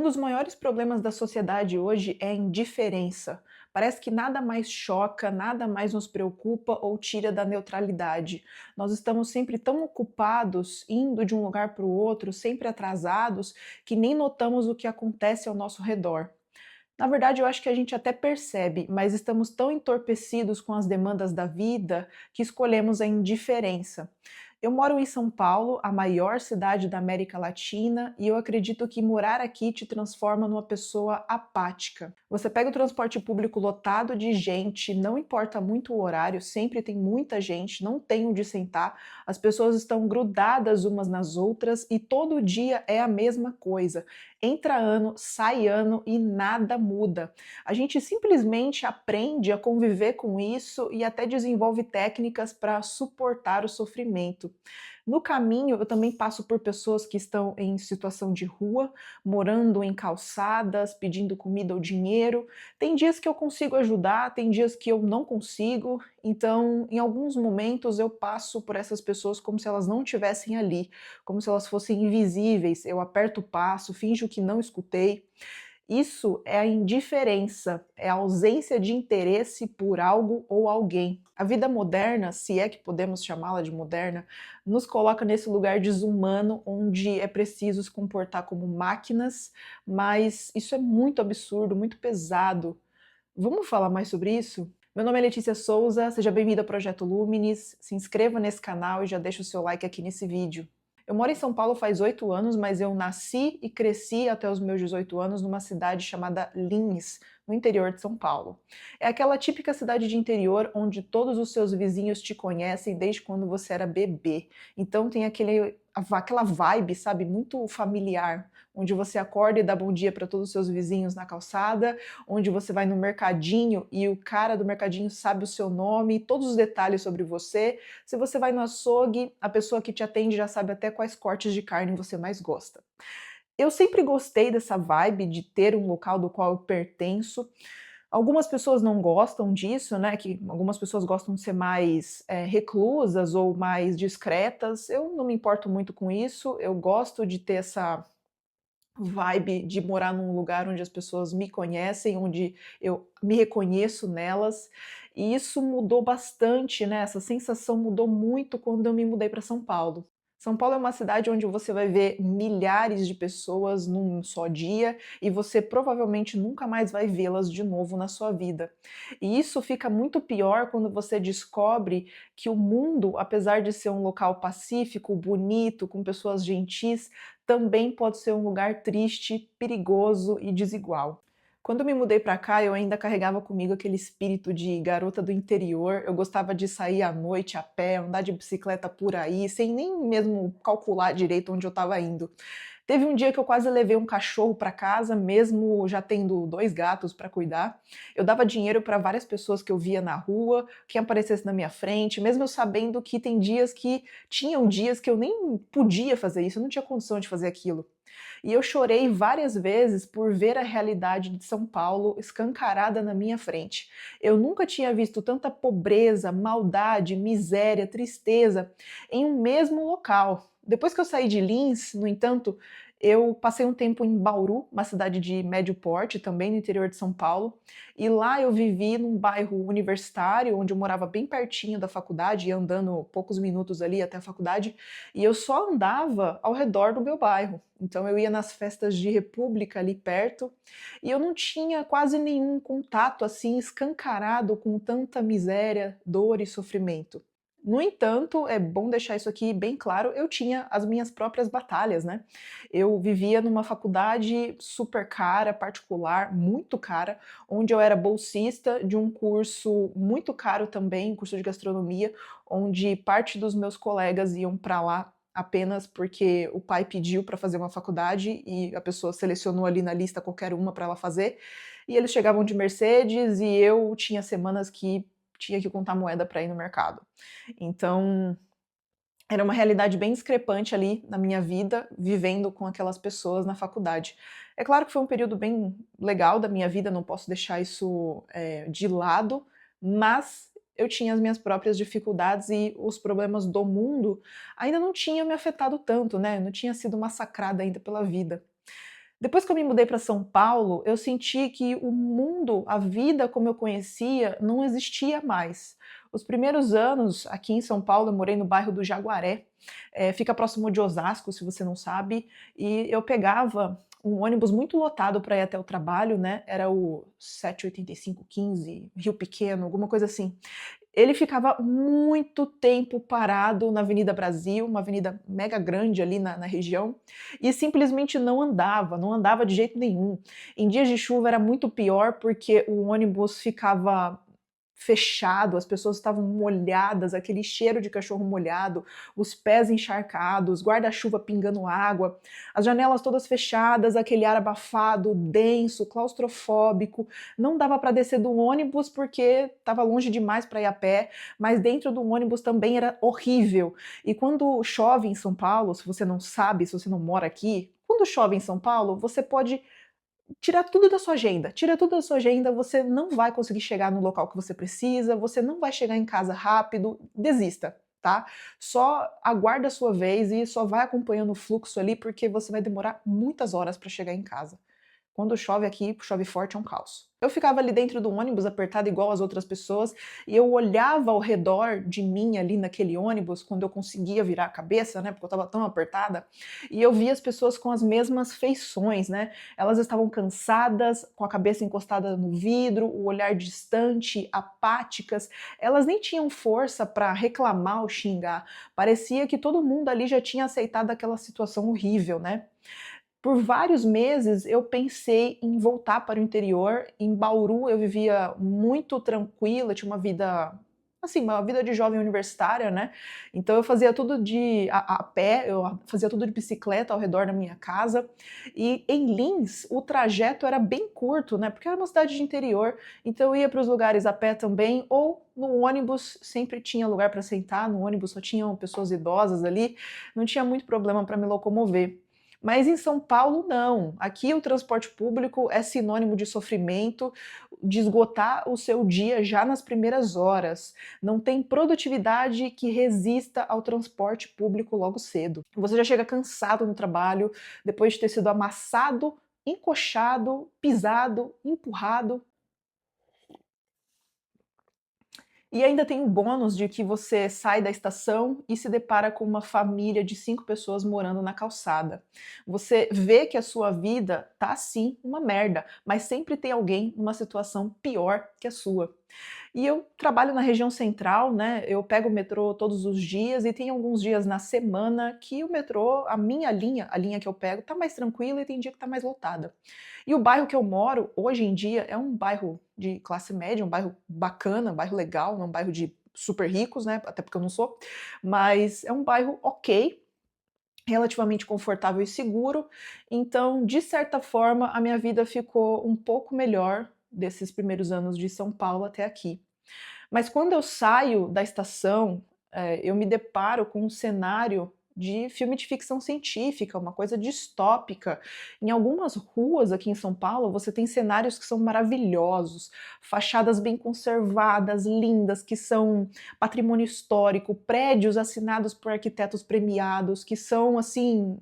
dos maiores problemas da sociedade hoje é a indiferença. Parece que nada mais choca, nada mais nos preocupa ou tira da neutralidade. Nós estamos sempre tão ocupados, indo de um lugar para o outro, sempre atrasados, que nem notamos o que acontece ao nosso redor. Na verdade, eu acho que a gente até percebe, mas estamos tão entorpecidos com as demandas da vida que escolhemos a indiferença. Eu moro em São Paulo, a maior cidade da América Latina, e eu acredito que morar aqui te transforma numa pessoa apática. Você pega o transporte público lotado de gente, não importa muito o horário, sempre tem muita gente, não tem onde sentar, as pessoas estão grudadas umas nas outras e todo dia é a mesma coisa. Entra ano, sai ano e nada muda. A gente simplesmente aprende a conviver com isso e até desenvolve técnicas para suportar o sofrimento. No caminho, eu também passo por pessoas que estão em situação de rua, morando em calçadas, pedindo comida ou dinheiro. Tem dias que eu consigo ajudar, tem dias que eu não consigo. Então, em alguns momentos, eu passo por essas pessoas como se elas não estivessem ali, como se elas fossem invisíveis. Eu aperto o passo, finjo que não escutei. Isso é a indiferença, é a ausência de interesse por algo ou alguém. A vida moderna, se é que podemos chamá-la de moderna, nos coloca nesse lugar desumano onde é preciso se comportar como máquinas, mas isso é muito absurdo, muito pesado. Vamos falar mais sobre isso? Meu nome é Letícia Souza, seja bem-vindo ao Projeto Luminis, se inscreva nesse canal e já deixa o seu like aqui nesse vídeo. Eu moro em São Paulo faz 8 anos, mas eu nasci e cresci até os meus 18 anos numa cidade chamada Lins, no interior de São Paulo. É aquela típica cidade de interior onde todos os seus vizinhos te conhecem desde quando você era bebê. Então tem aquela vibe, sabe, muito familiar, onde você acorda e dá bom dia para todos os seus vizinhos na calçada, onde você vai no mercadinho e o cara do mercadinho sabe o seu nome, todos os detalhes sobre você. Se você vai no açougue, a pessoa que te atende já sabe até quais cortes de carne você mais gosta. Eu sempre gostei dessa vibe de ter um local do qual eu pertenço. Algumas pessoas não gostam disso, né? Que algumas pessoas gostam de ser mais reclusas ou mais discretas. Eu não me importo muito com isso. Eu gosto de ter essa vibe de morar num lugar onde as pessoas me conhecem, onde eu me reconheço nelas, e isso mudou bastante, né, essa sensação mudou muito quando eu me mudei para São Paulo. São Paulo é uma cidade onde você vai ver milhares de pessoas num só dia e você provavelmente nunca mais vai vê-las de novo na sua vida. E isso fica muito pior quando você descobre que o mundo, apesar de ser um local pacífico, bonito, com pessoas gentis, também pode ser um lugar triste, perigoso e desigual. Quando eu me mudei para cá, eu ainda carregava comigo aquele espírito de garota do interior. Eu gostava de sair à noite a pé, andar de bicicleta por aí, sem nem mesmo calcular direito onde eu estava indo. Teve um dia que eu quase levei um cachorro para casa, mesmo já tendo 2 gatos para cuidar. Eu dava dinheiro para várias pessoas que eu via na rua, quem aparecesse na minha frente, mesmo eu sabendo que tinham dias que eu nem podia fazer isso, eu não tinha condição de fazer aquilo. E eu chorei várias vezes por ver a realidade de São Paulo escancarada na minha frente. Eu nunca tinha visto tanta pobreza, maldade, miséria, tristeza em um mesmo local. Depois que eu saí de Lins, no entanto, eu passei um tempo em Bauru, uma cidade de médio porte, também no interior de São Paulo, e lá eu vivi num bairro universitário, onde eu morava bem pertinho da faculdade, ia andando poucos minutos ali até a faculdade, e eu só andava ao redor do meu bairro. Então eu ia nas festas de república ali perto, e eu não tinha quase nenhum contato assim escancarado com tanta miséria, dor e sofrimento. No entanto, é bom deixar isso aqui bem claro, eu tinha as minhas próprias batalhas, né. Eu vivia numa faculdade super cara, particular, muito cara, onde eu era bolsista de um curso muito caro também, curso de gastronomia, onde parte dos meus colegas iam para lá apenas porque o pai pediu para fazer uma faculdade e a pessoa selecionou ali na lista qualquer uma para ela fazer, e eles chegavam de Mercedes e eu tinha semanas que tinha que contar moeda para ir no mercado. Então, era uma realidade bem discrepante ali na minha vida, vivendo com aquelas pessoas na faculdade. É claro que foi um período bem legal da minha vida, não posso deixar isso, de lado, mas eu tinha as minhas próprias dificuldades e os problemas do mundo ainda não tinham me afetado tanto, né, eu não tinha sido massacrada ainda pela vida. Depois que eu me mudei para São Paulo, eu senti que o mundo, a vida como eu conhecia, não existia mais. Os primeiros anos aqui em São Paulo, eu morei no bairro do Jaguaré, fica próximo de Osasco, se você não sabe, e eu pegava um ônibus muito lotado para ir até o trabalho, né? Era o 78515, Rio Pequeno, alguma coisa assim. Ele ficava muito tempo parado na Avenida Brasil, uma avenida mega grande ali na região, e simplesmente não andava, não andava de jeito nenhum. Em dias de chuva era muito pior, porque o ônibus ficava fechado, as pessoas estavam molhadas, aquele cheiro de cachorro molhado, os pés encharcados, guarda-chuva pingando água, as janelas todas fechadas, aquele ar abafado, denso, claustrofóbico. Não dava para descer do ônibus porque estava longe demais para ir a pé, mas dentro do ônibus também era horrível. E quando chove em São Paulo, se você não sabe, se você não mora aqui, quando chove em São Paulo, você pode tirar tudo da sua agenda. Tira tudo da sua agenda, você não vai conseguir chegar no local que você precisa, você não vai chegar em casa rápido, desista, tá? Só aguarda a sua vez e só vai acompanhando o fluxo ali, porque você vai demorar muitas horas para chegar em casa. Quando chove aqui, chove forte, é um caos. Eu ficava ali dentro do ônibus, apertada igual as outras pessoas, e eu olhava ao redor de mim ali naquele ônibus, quando eu conseguia virar a cabeça, né, porque eu estava tão apertada, e eu via as pessoas com as mesmas feições, né? Elas estavam cansadas, com a cabeça encostada no vidro, o olhar distante, apáticas. Elas nem tinham força para reclamar ou xingar. Parecia que todo mundo ali já tinha aceitado aquela situação horrível, né? Por vários meses eu pensei em voltar para o interior. Em Bauru eu vivia muito tranquila, tinha uma vida, assim, uma vida de jovem universitária, né? Então eu fazia tudo a pé, eu fazia tudo de bicicleta ao redor da minha casa. E em Lins o trajeto era bem curto, né? Porque era uma cidade de interior, então eu ia para os lugares a pé também, ou no ônibus sempre tinha lugar para sentar, no ônibus só tinham pessoas idosas ali, não tinha muito problema para me locomover. Mas em São Paulo, não. Aqui o transporte público é sinônimo de sofrimento, de esgotar o seu dia já nas primeiras horas. Não tem produtividade que resista ao transporte público logo cedo. Você já chega cansado no trabalho, depois de ter sido amassado, encoxado, pisado, empurrado. E ainda tem o bônus de que você sai da estação e se depara com uma família de 5 pessoas morando na calçada. Você vê que a sua vida tá sim uma merda, mas sempre tem alguém numa situação pior que a sua. E eu trabalho na região central, né? Eu pego o metrô todos os dias e tem alguns dias na semana que o metrô, a linha que eu pego, tá mais tranquila e tem dia que tá mais lotada. E o bairro que eu moro, hoje em dia, é um bairro de classe média, um bairro bacana, um bairro legal, não é um bairro de super ricos, né? Até porque eu não sou, mas é um bairro ok, relativamente confortável e seguro. Então, de certa forma, a minha vida ficou um pouco melhor desses primeiros anos de São Paulo até aqui. Mas quando eu saio da estação, eu me deparo com um cenário de filme de ficção científica, uma coisa distópica. Em algumas ruas aqui em São Paulo, você tem cenários que são maravilhosos, fachadas bem conservadas, lindas, que são patrimônio histórico, prédios assinados por arquitetos premiados, que são, assim,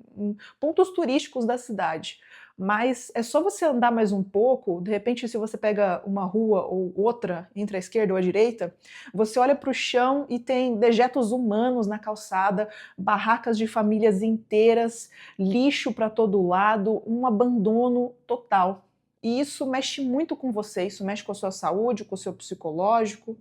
pontos turísticos da cidade. Mas é só você andar mais um pouco, de repente, se você pega uma rua ou outra, entre a esquerda ou a direita, você olha para o chão e tem dejetos humanos na calçada, barracas de famílias inteiras, lixo para todo lado, um abandono total. E isso mexe muito com você, isso mexe com a sua saúde, com o seu psicológico.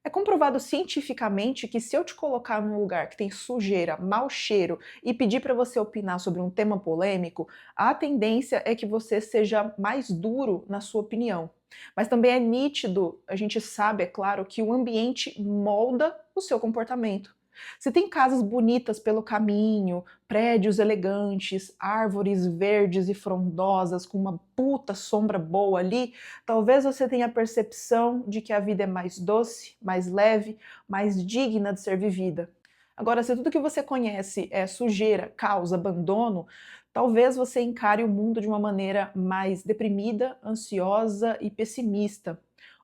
É comprovado cientificamente que se eu te colocar num lugar que tem sujeira, mau cheiro e pedir para você opinar sobre um tema polêmico, a tendência é que você seja mais duro na sua opinião. Mas também é nítido, a gente sabe, é claro, que o ambiente molda o seu comportamento. Se tem casas bonitas pelo caminho, prédios elegantes, árvores verdes e frondosas com uma puta sombra boa ali, talvez você tenha a percepção de que a vida é mais doce, mais leve, mais digna de ser vivida. Agora, se tudo que você conhece é sujeira, caos, abandono, talvez você encare o mundo de uma maneira mais deprimida, ansiosa e pessimista.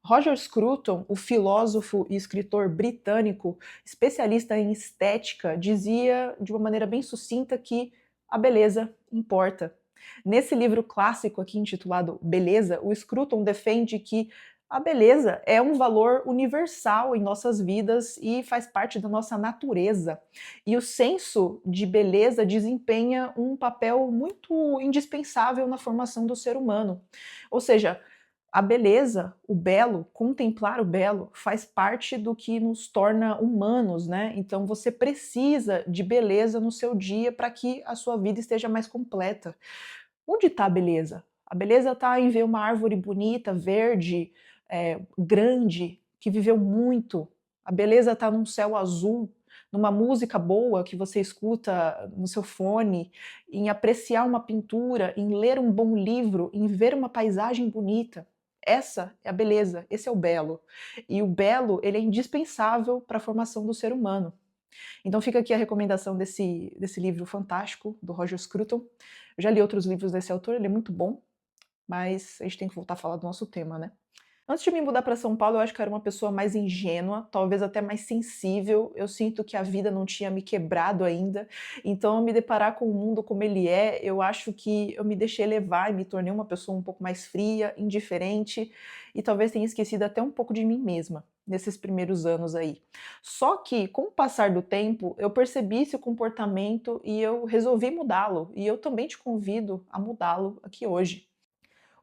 Roger Scruton, o filósofo e escritor britânico, especialista em estética, dizia de uma maneira bem sucinta que a beleza importa. Nesse livro clássico aqui intitulado Beleza, o Scruton defende que a beleza é um valor universal em nossas vidas e faz parte da nossa natureza. E o senso de beleza desempenha um papel muito indispensável na formação do ser humano. Ou seja, a beleza, o belo, contemplar o belo, faz parte do que nos torna humanos, né? Então você precisa de beleza no seu dia para que a sua vida esteja mais completa. Onde está a beleza? A beleza está em ver uma árvore bonita, verde, grande, que viveu muito. A beleza está num céu azul, numa música boa que você escuta no seu fone, em apreciar uma pintura, em ler um bom livro, em ver uma paisagem bonita. Essa é a beleza, esse é o belo. E o belo, ele é indispensável para a formação do ser humano. Então fica aqui a recomendação desse livro fantástico, do Roger Scruton. Eu já li outros livros desse autor, ele é muito bom, mas a gente tem que voltar a falar do nosso tema, né? Antes de me mudar para São Paulo, eu acho que eu era uma pessoa mais ingênua, talvez até mais sensível. Eu sinto que a vida não tinha me quebrado ainda. Então, ao me deparar com o mundo como ele é, eu acho que eu me deixei levar e me tornei uma pessoa um pouco mais fria, indiferente e talvez tenha esquecido até um pouco de mim mesma nesses primeiros anos aí. Só que, com o passar do tempo, eu percebi esse comportamento e eu resolvi mudá-lo. E eu também te convido a mudá-lo aqui hoje.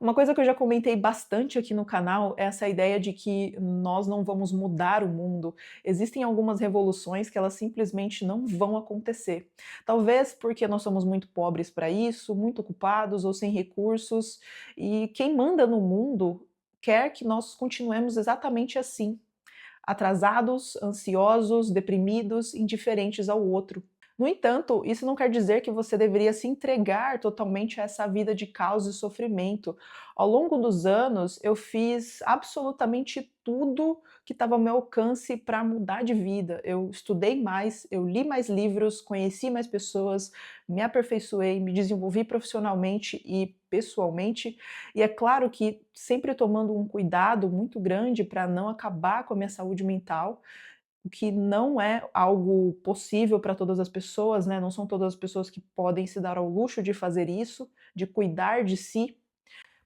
Uma coisa que eu já comentei bastante aqui no canal é essa ideia de que nós não vamos mudar o mundo. Existem algumas revoluções que elas simplesmente não vão acontecer. Talvez porque nós somos muito pobres para isso, muito ocupados ou sem recursos, e quem manda no mundo quer que nós continuemos exatamente assim, atrasados, ansiosos, deprimidos, indiferentes ao outro. No entanto, isso não quer dizer que você deveria se entregar totalmente a essa vida de caos e sofrimento. Ao longo dos anos, eu fiz absolutamente tudo que estava ao meu alcance para mudar de vida. Eu estudei mais, eu li mais livros, conheci mais pessoas, me aperfeiçoei, me desenvolvi profissionalmente e pessoalmente. E é claro que sempre tomando um cuidado muito grande para não acabar com a minha saúde mental, o que não é algo possível para todas as pessoas, né, não são todas as pessoas que podem se dar ao luxo de fazer isso, de cuidar de si,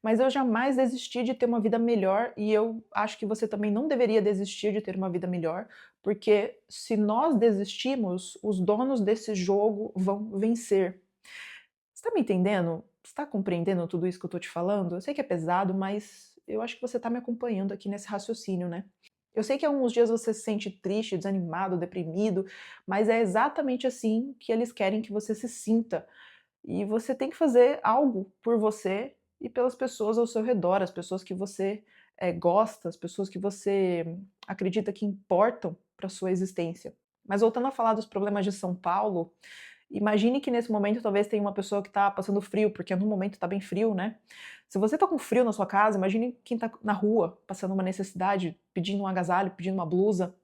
mas eu jamais desisti de ter uma vida melhor e eu acho que você também não deveria desistir de ter uma vida melhor, porque se nós desistimos, os donos desse jogo vão vencer. Você está me entendendo? Você está compreendendo tudo isso que eu estou te falando? Eu sei que é pesado, mas eu acho que você está me acompanhando aqui nesse raciocínio, né? Eu sei que alguns dias você se sente triste, desanimado, deprimido, mas é exatamente assim que eles querem que você se sinta. E você tem que fazer algo por você e pelas pessoas ao seu redor, as pessoas que você gosta, as pessoas que você acredita que importam para sua existência. Mas voltando a falar dos problemas de São Paulo, imagine que nesse momento talvez tenha uma pessoa que está passando frio, porque no momento está bem frio, né? Se você está com frio na sua casa, imagine quem está na rua, passando uma necessidade, pedindo um agasalho, pedindo uma blusa.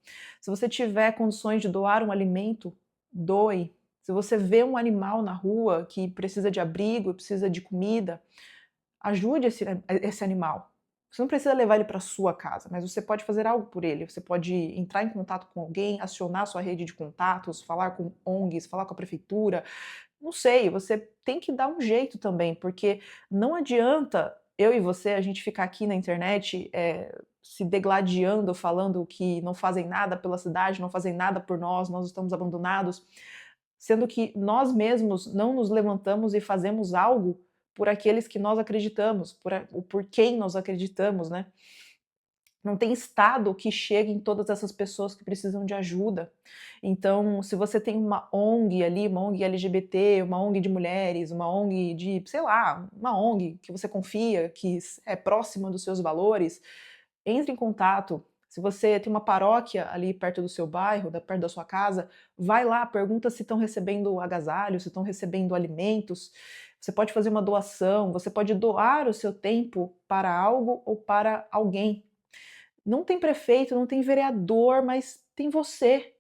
Se você tiver condições de doar um alimento, doe. Se você vê um animal na rua que precisa de abrigo, precisa de comida, ajude esse animal. Você não precisa levar ele para sua casa, mas você pode fazer algo por ele. Você pode entrar em contato com alguém, acionar sua rede de contatos, falar com ONGs, falar com a prefeitura. Não sei, você tem que dar um jeito também, porque não adianta eu e você a gente ficar aqui na internet se degladiando, falando que não fazem nada pela cidade, não fazem nada por nós, nós estamos abandonados, sendo que nós mesmos não nos levantamos e fazemos algo por aqueles que nós acreditamos, por quem nós acreditamos, né? Não tem estado que chegue em todas essas pessoas que precisam de ajuda. Então, se você tem uma ONG ali, uma ONG LGBT, uma ONG de mulheres, uma ONG de, sei lá, uma ONG que você confia, que é próxima dos seus valores, entre em contato. Se você tem uma paróquia ali perto do seu bairro, perto da sua casa, vai lá, pergunta se estão recebendo agasalho, se estão recebendo alimentos. Você pode fazer uma doação, você pode doar o seu tempo para algo ou para alguém. Não tem prefeito, não tem vereador, mas tem você,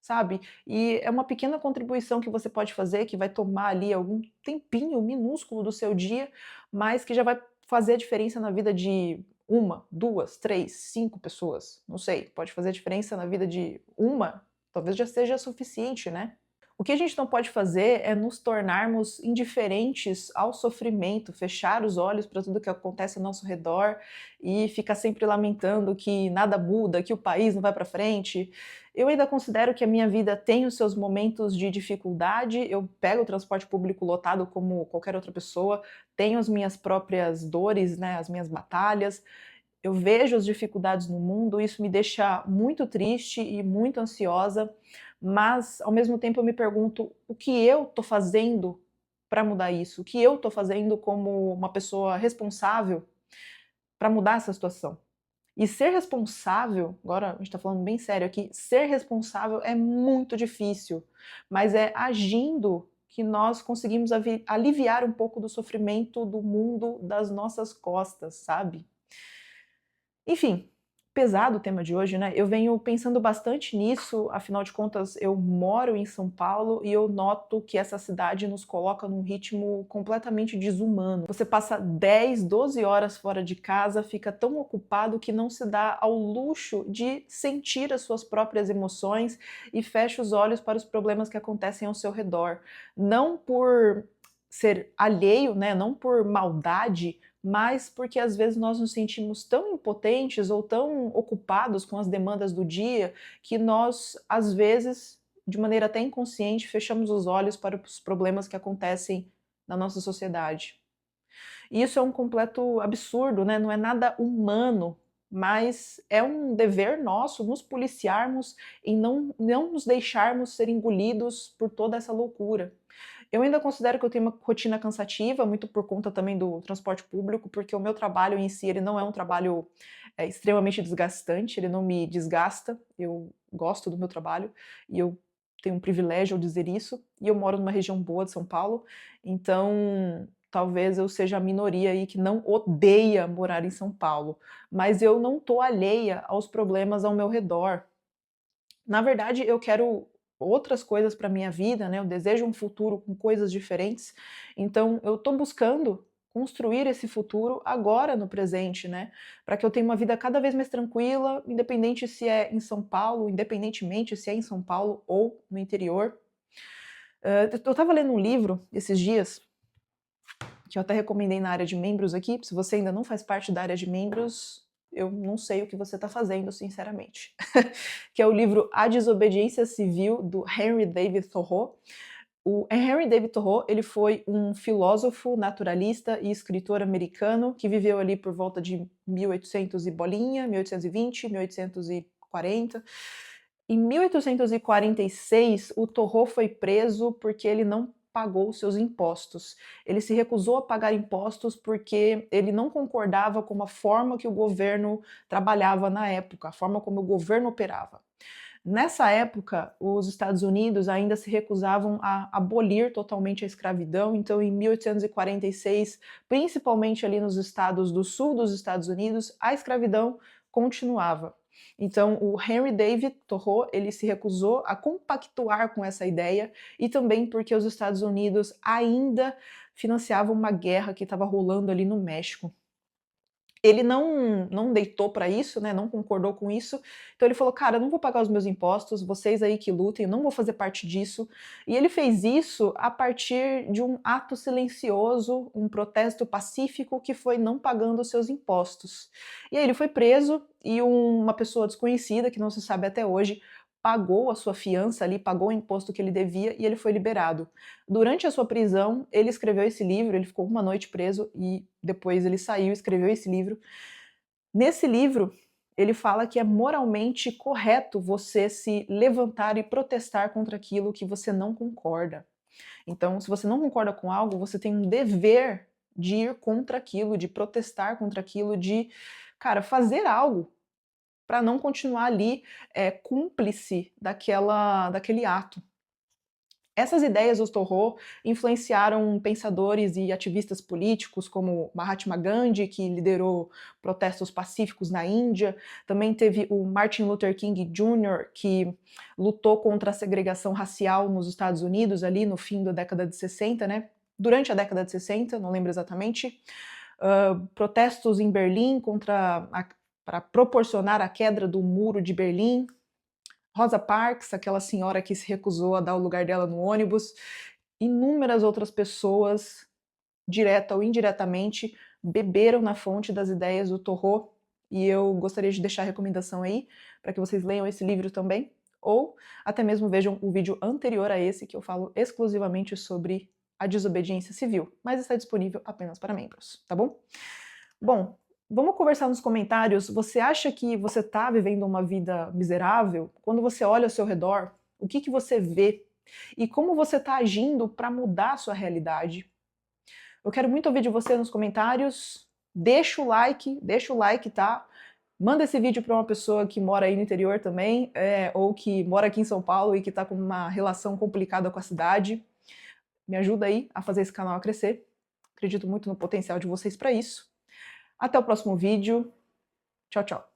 sabe? E é uma pequena contribuição que você pode fazer, que vai tomar ali algum tempinho minúsculo do seu dia, mas que já vai fazer a diferença na vida de uma, duas, três, cinco pessoas. Não sei, pode fazer a diferença na vida de uma, talvez já seja suficiente, né? O que a gente não pode fazer é nos tornarmos indiferentes ao sofrimento, fechar os olhos para tudo que acontece ao nosso redor e ficar sempre lamentando que nada muda, que o país não vai para frente. Eu ainda considero que a minha vida tem os seus momentos de dificuldade. Eu pego o transporte público lotado como qualquer outra pessoa, tenho as minhas próprias dores, né, as minhas batalhas. Eu vejo as dificuldades no mundo, isso me deixa muito triste e muito ansiosa, mas ao mesmo tempo eu me pergunto o que eu estou fazendo para mudar isso, o que eu estou fazendo como uma pessoa responsável para mudar essa situação. E ser responsável, agora a gente está falando bem sério aqui, ser responsável é muito difícil, mas é agindo que nós conseguimos aliviar um pouco do sofrimento do mundo das nossas costas, sabe? Enfim, pesado o tema de hoje, né? Eu venho pensando bastante nisso, afinal de contas, eu moro em São Paulo e eu noto que essa cidade nos coloca num ritmo completamente desumano. Você passa 10, 12 horas fora de casa, fica tão ocupado que não se dá ao luxo de sentir as suas próprias emoções e fecha os olhos para os problemas que acontecem ao seu redor. Não por ser alheio, né? Não por maldade, mas porque às vezes nós nos sentimos tão impotentes ou tão ocupados com as demandas do dia que nós, às vezes, de maneira até inconsciente, fechamos os olhos para os problemas que acontecem na nossa sociedade. E isso é um completo absurdo, né? Não é nada humano, mas é um dever nosso nos policiarmos e não nos deixarmos ser engolidos por toda essa loucura. Eu ainda considero que eu tenho uma rotina cansativa, muito por conta também do transporte público, porque o meu trabalho em si, ele não é um trabalho extremamente desgastante, ele não me desgasta, eu gosto do meu trabalho e eu tenho um privilégio ao dizer isso, e eu moro numa região boa de São Paulo, então talvez eu seja a minoria aí que não odeia morar em São Paulo, mas eu não estou alheia aos problemas ao meu redor. Na verdade, eu quero outras coisas para minha vida, né, eu desejo um futuro com coisas diferentes, então eu estou buscando construir esse futuro agora no presente, né, para que eu tenha uma vida cada vez mais tranquila, independente se é em São Paulo, independentemente se é em São Paulo ou no interior. Eu estava lendo um livro esses dias, que eu até recomendei na área de membros aqui, se você ainda não faz parte da área de membros, eu não sei o que você está fazendo, sinceramente. Que é o livro A Desobediência Civil, do Henry David Thoreau. O Henry David Thoreau, ele foi um filósofo, naturalista e escritor americano que viveu ali por volta de 1800 e bolinha, 1820, 1840. Em 1846, o Thoreau foi preso porque ele não pagou os seus impostos. Ele se recusou a pagar impostos porque ele não concordava com a forma que o governo trabalhava na época, a forma como o governo operava. Nessa época, os Estados Unidos ainda se recusavam a abolir totalmente a escravidão, então em 1846, principalmente ali nos estados do sul dos Estados Unidos, a escravidão continuava. Então, o Henry David Thoreau, ele se recusou a compactuar com essa ideia e também porque os Estados Unidos ainda financiavam uma guerra que estava rolando ali no México. Ele não deitou para isso, né, não concordou com isso, então ele falou: "Cara, eu não vou pagar os meus impostos, vocês aí que lutem, eu não vou fazer parte disso". E ele fez isso a partir de um ato silencioso, um protesto pacífico que foi não pagando os seus impostos. E aí ele foi preso e uma pessoa desconhecida, que não se sabe até hoje, pagou a sua fiança ali, pagou o imposto que ele devia e ele foi liberado. Durante a sua prisão, ele escreveu esse livro, ele ficou uma noite preso e depois ele saiu e escreveu esse livro. Nesse livro, ele fala que é moralmente correto você se levantar e protestar contra aquilo que você não concorda. Então, se você não concorda com algo, você tem um dever de ir contra aquilo, de protestar contra aquilo, de, cara, fazer algo para não continuar ali cúmplice daquele ato. Essas ideias do Thoreau influenciaram pensadores e ativistas políticos como Mahatma Gandhi, que liderou protestos pacíficos na Índia. Também teve o Martin Luther King Jr., que lutou contra a segregação racial nos Estados Unidos, ali no fim da década de 60, né? Durante a década de 60, não lembro exatamente. Protestos em Berlim para proporcionar a queda do muro de Berlim. Rosa Parks, aquela senhora que se recusou a dar o lugar dela no ônibus, inúmeras outras pessoas, direta ou indiretamente, beberam na fonte das ideias do Thoreau, e eu gostaria de deixar a recomendação aí, para que vocês leiam esse livro também, ou até mesmo vejam o vídeo anterior a esse, que eu falo exclusivamente sobre a desobediência civil, mas está disponível apenas para membros, tá bom? Bom, vamos conversar nos comentários. Você acha que você está vivendo uma vida miserável? Quando você olha ao seu redor, o que que você vê? E como você está agindo para mudar a sua realidade? Eu quero muito ouvir de você nos comentários. Deixa o like, tá? Manda esse vídeo para uma pessoa que mora aí no interior também, ou que mora aqui em São Paulo e que está com uma relação complicada com a cidade. Me ajuda aí a fazer esse canal a crescer. Acredito muito no potencial de vocês para isso. Até o próximo vídeo. Tchau, tchau.